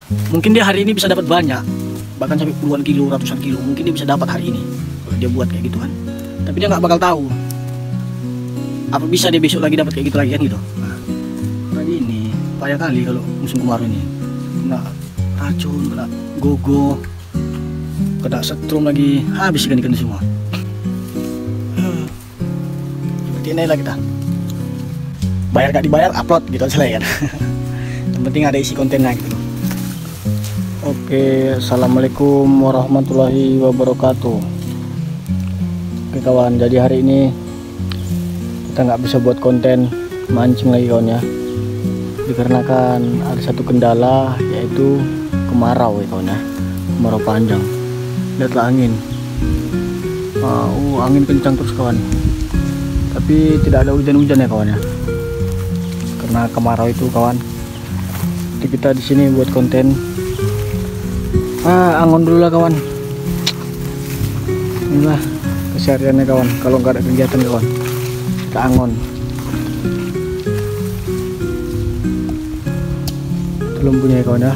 Mungkin dia hari ini bisa dapat banyak, bahkan sampai puluhan kilo, ratusan kilo. Mungkin dia bisa dapat hari ini kalau dia buat kayak gitu kan. Tapi dia nggak bakal tahu apa bisa dia besok lagi dapat kayak gitu lagi kan gitu. Nah, lagi ini payah kali kalau musim kemarau ini. Kena racun, kena gogo, kena setrum lagi, habis ikan-ikan semua. Seperti ini lah kita. Bayar gak dibayar, upload gitu aja lah ya kan. Yang penting ada isi kontennya gitu. Oke, assalamualaikum warahmatullahi wabarakatuh. Oke kawan, jadi hari ini kita nggak bisa buat konten mancing lagi kawan ya, dikarenakan ada satu kendala, yaitu kemarau ya kawan ya, kemarau panjang. Lihatlah angin, angin kencang terus kawan, tapi tidak ada hujan-hujan ya kawan ya, karena kemarau itu kawan. Jadi kita di sini buat konten angon dulu lah kawan. Inilah kesehariannya kawan, kalau nggak ada kegiatan kawan, kita angon. Belum punya ya kawan ya.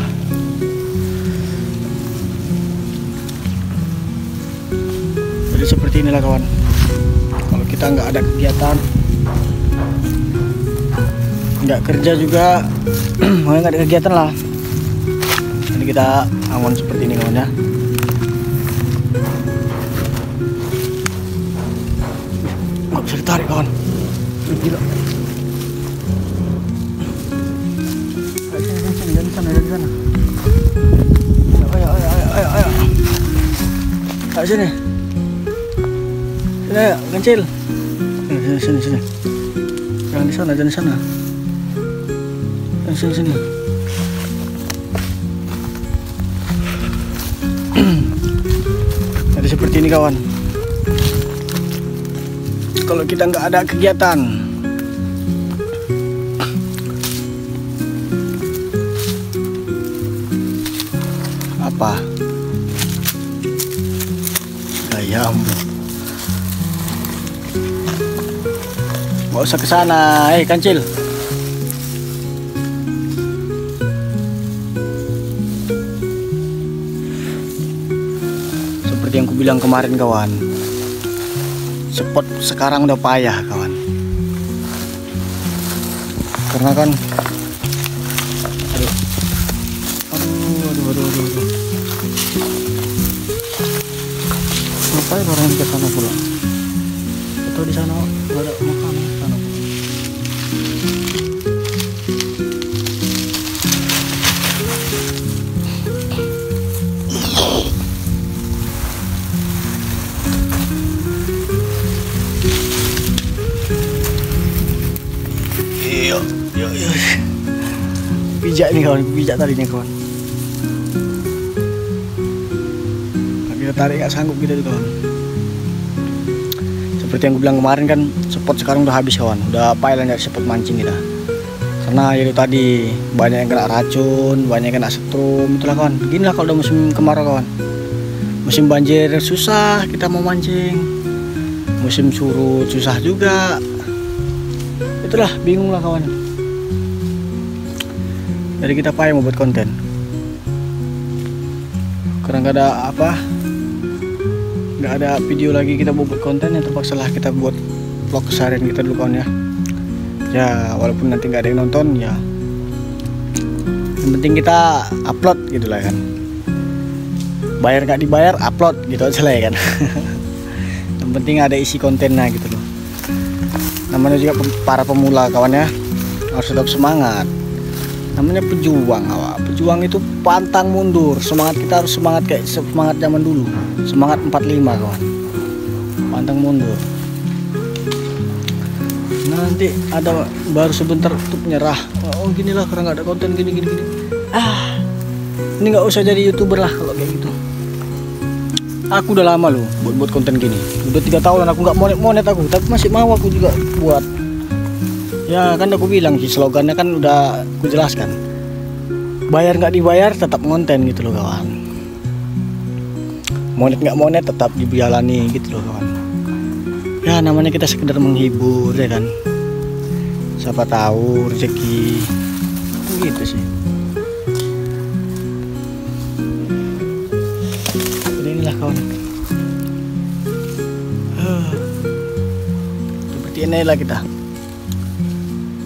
Jadi seperti inilah kawan, kalau kita nggak ada kegiatan, nggak kerja juga, nggak ada kegiatan lah. Jadi kita angon seperti ini kawan ya. Nggak bisa ditarik kawan, gila. Dari sana. Ayo. Ayo sini. Sini ayo, kecil. Sini. Jangan di sana. Sini. Jadi seperti ini kawan. Kalau kita nggak ada kegiatan, apa? Gayammu. Nggak usah ke sana, kancil. Seperti yang kubilang kemarin kawan, spot sekarang udah payah kawan, karena kan aduh. Ngapain orang ke sana pula? Atau di sana nggak ada makanan sana? Iya. Bijak nih kawan, bijak tadinya kawan. Kita tarik nggak sanggup kita tuh kawan. Seperti yang gue bilang kemarin kan, spot sekarang udah habis kawan, udah payah nyari spot mancing kita. Karena itu tadi banyak yang kena racun, banyak yang kena setrum, itulah kawan. Beginilah kalau udah musim kemarau kawan. Musim banjir susah kita mau mancing, musim surut susah juga. Itulah, bingung lah kawan. Jadi kita payah mau buat konten, karena nggak ada nggak ada video lagi kita buat konten, yang terpaksa lah kita buat vlog keseharian kita dulu kawan ya. Ya walaupun nanti nggak ada yang nonton ya, yang penting kita upload gitu lah kan. Bayar nggak dibayar, upload gitu aja lah ya kan. Yang penting ada isi kontennya gitu loh. Namanya juga para pemula kawan ya, harus tetap semangat. Namanya pejuang awak. Pejuang itu pantang mundur. Semangat kita harus semangat kayak semangat zaman dulu. Semangat 45 kawan. Pantang mundur. Nanti ada baru sebentar tuh menyerah. Oh ginilah karena nggak ada konten gini. Ini nggak usah jadi YouTuber lah kalau kayak gitu. Aku udah lama loh buat konten gini. Udah 3 tahun aku nggak monet aku, tapi masih mau aku juga buat. Ya kan aku bilang sih, slogannya kan udah aku jelaskan. Bayar nggak dibayar tetap konten gitu loh kawan. Monet nggak monet tetap dijalani gitu loh kawan. Ya namanya kita sekedar menghibur ya kan. Siapa tahu rezeki gitu sih. kawan. Seperti ini lah kita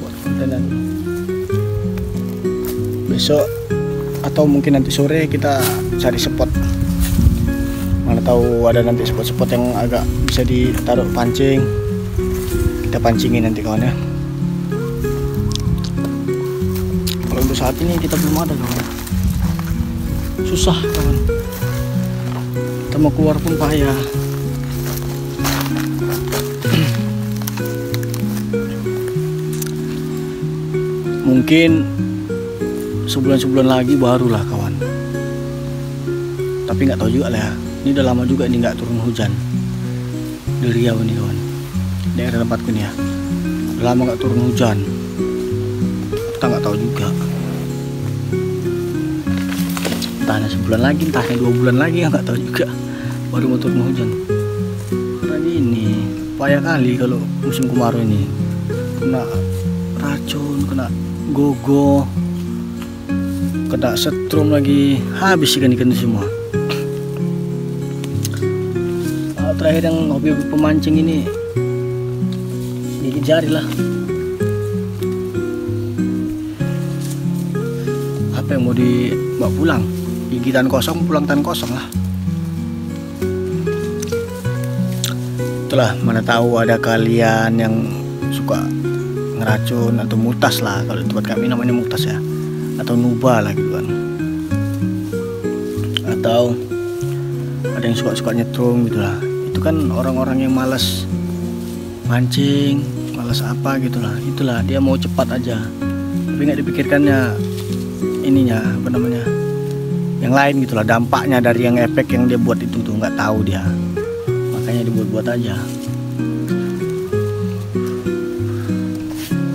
buat kontenan. Besok atau mungkin nanti sore kita cari spot. Mana tahu ada nanti spot-spot yang agak bisa ditaruh pancing. Kita pancingin nanti kawan ya. Kalau untuk saat ini kita belum ada kawan. Susah kawan. Kita mau keluar pun payah. Mungkin sebulan-sebulan lagi barulah kawan. Tapi nggak tahu juga lah ya. Ini udah lama juga ini nggak turun hujan di Riau ini kawan. Daerah tempatku nih ya. Udah lama nggak turun hujan. Kita nggak tahu juga. Entahnya sebulan lagi, entahnya 2 bulan lagi, nggak tahu juga. Baru mau turun hujan. Karena ini payah kali kalau musim kemarau ini. Kena racun, kena gogo, kena setrum lagi, habis ikan-ikan itu semua. Terakhir yang hobi pemancing ini gigit jari lah. Apa yang mau dibawa pulang? Gigitan kosong, pulang tan kosong lah. Itulah, mana tahu ada kalian yang suka ngeracun atau mutas lah, kalau di tempat kami namanya mutas ya, atau nuba lah gitu kan, atau ada yang suka nyetrum gitu lah. Itu kan orang-orang yang malas mancing, malas apa gitu lah. Itulah dia mau cepat aja, tapi nggak dipikirkannya ininya apa namanya, yang lain gitulah, dampaknya dari yang efek yang dia buat itu tuh nggak tahu dia, makanya dibuat-buat aja.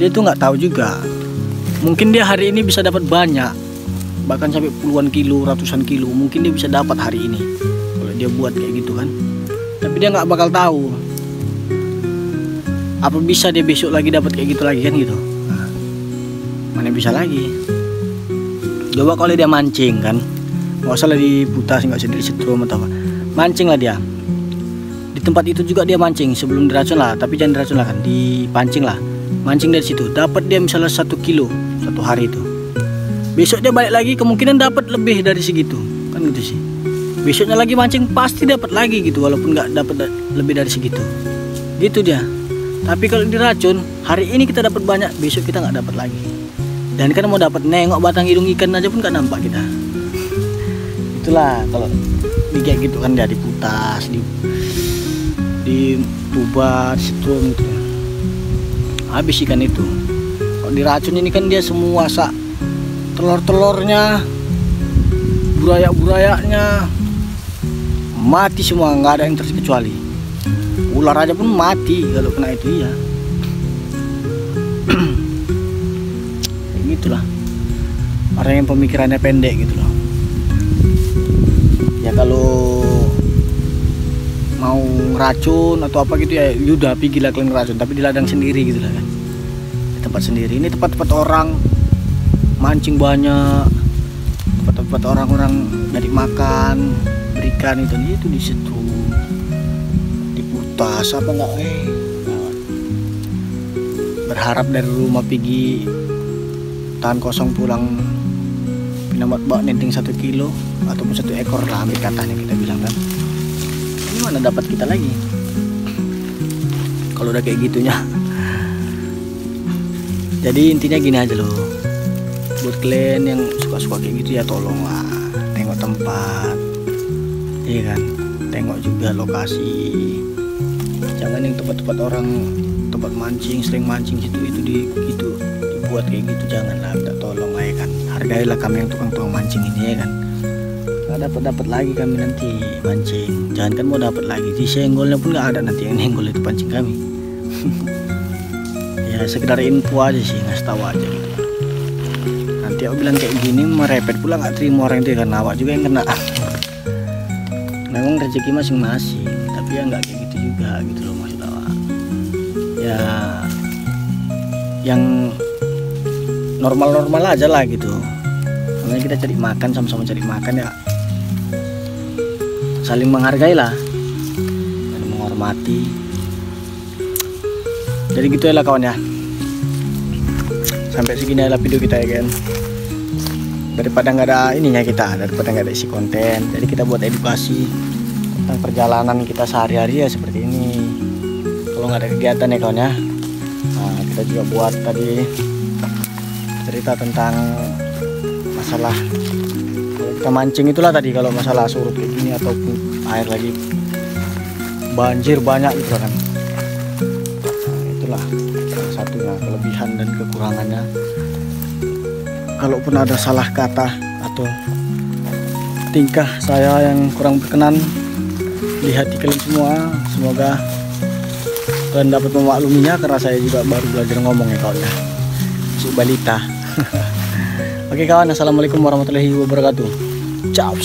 Dia tuh nggak tahu juga, mungkin dia hari ini bisa dapat banyak, bahkan sampai puluhan kilo, ratusan kilo, mungkin dia bisa dapat hari ini kalau dia buat kayak gitu kan. Tapi dia nggak bakal tahu apa bisa dia besok lagi dapat kayak gitu lagi kan gitu. Nah, mana bisa lagi. Coba kalau dia mancing kan, nggak usah lah diputas, nggak usah disetrum atau apa, mancing lah dia di tempat itu juga dia mancing sebelum diracun lah, tapi jangan diracun lah kan, dipancing lah, mancing dari situ, dapat dia misalnya 1 kilo satu hari itu, besok dia balik lagi kemungkinan dapat lebih dari segitu kan gitu sih. Besoknya lagi mancing pasti dapat lagi gitu, walaupun nggak dapat lebih dari segitu gitu dia. Tapi kalau diracun hari ini kita dapat banyak, besok kita nggak dapat lagi. Dan kan mau dapat nengok batang hidung ikan aja pun nggak nampak kita. Itulah kalau kayak gitu kan, dia diputas, dibubat, setrum gitu. Habis ikan itu. Kalau diracun ini kan dia semua telur-telurnya, burayak-burayaknya mati semua, nggak ada yang terkecuali. Ular aja pun mati kalau kena itu ya. Gitulah orang yang pemikirannya pendek gitu loh. Ya kalau mau racun atau apa gitu ya udah pergi lah kalian ngeracun, tapi di ladang sendiri gitu lah kan, di tempat sendiri. Ini tempat-tempat orang mancing banyak, tempat-tempat orang-orang nyari makan, berikan itu disetrum, diputas apa enggak, berharap dari rumah pergi tahan kosong pulang pinamat bawa nenting 1 kilo ataupun 1 ekor lah, ambil katanya kita bilang kan. Ini mana dapat kita lagi kalau udah kayak gitunya. Jadi intinya gini aja loh, buat kalian yang suka-suka kayak gitu ya tolonglah tengok tempat, iya kan, tengok juga lokasi. Jangan yang tempat-tempat orang tempat mancing, sering mancing situ itu dibuat kayak gitu, janganlah, minta tolong lah ya kan. Hargailah kami yang tukang mancing ini ya kan. Nggak dapat lagi kami nanti mancing, jangan kan mau dapat lagi, di senggolnya pun nggak ada nanti yang nenggol itu pancing kami. Ya sekedar info aja sih, ngasih tahu aja gitu. Nanti aku bilang kayak gini merepet pula, nggak terima orang itu karena awak juga yang kena. Memang rezeki masing-masing, tapi ya nggak kayak gitu juga gitu loh maksud awak. Ya yang normal-normal aja lah gitu. Namanya kita cari makan, sama-sama cari makan ya. saling menghargai lah dan menghormati. Jadi gitu ya lah kawan ya. Sampai segini adalah video kita ya kan. Daripada nggak ada ininya kita, daripada nggak ada isi konten, jadi kita buat edukasi tentang perjalanan kita sehari-hari ya seperti ini. Kalau nggak ada kegiatan ya kawan ya. Nah, kita juga buat tadi cerita tentang masalah kalau kita mancing itulah tadi, kalau masalah surut kayak gini ataupun air lagi banjir banyak gitu kan. Nah, itulah salah satunya kelebihan dan kekurangannya. Kalaupun ada salah kata atau tingkah saya yang kurang berkenan di hati kalian semua, semoga kalian dapat memakluminya, karena saya juga baru belajar ngomong ya kawan ya, si balita. Oke kawan, assalamualaikum warahmatullahi wabarakatuh. Ciao.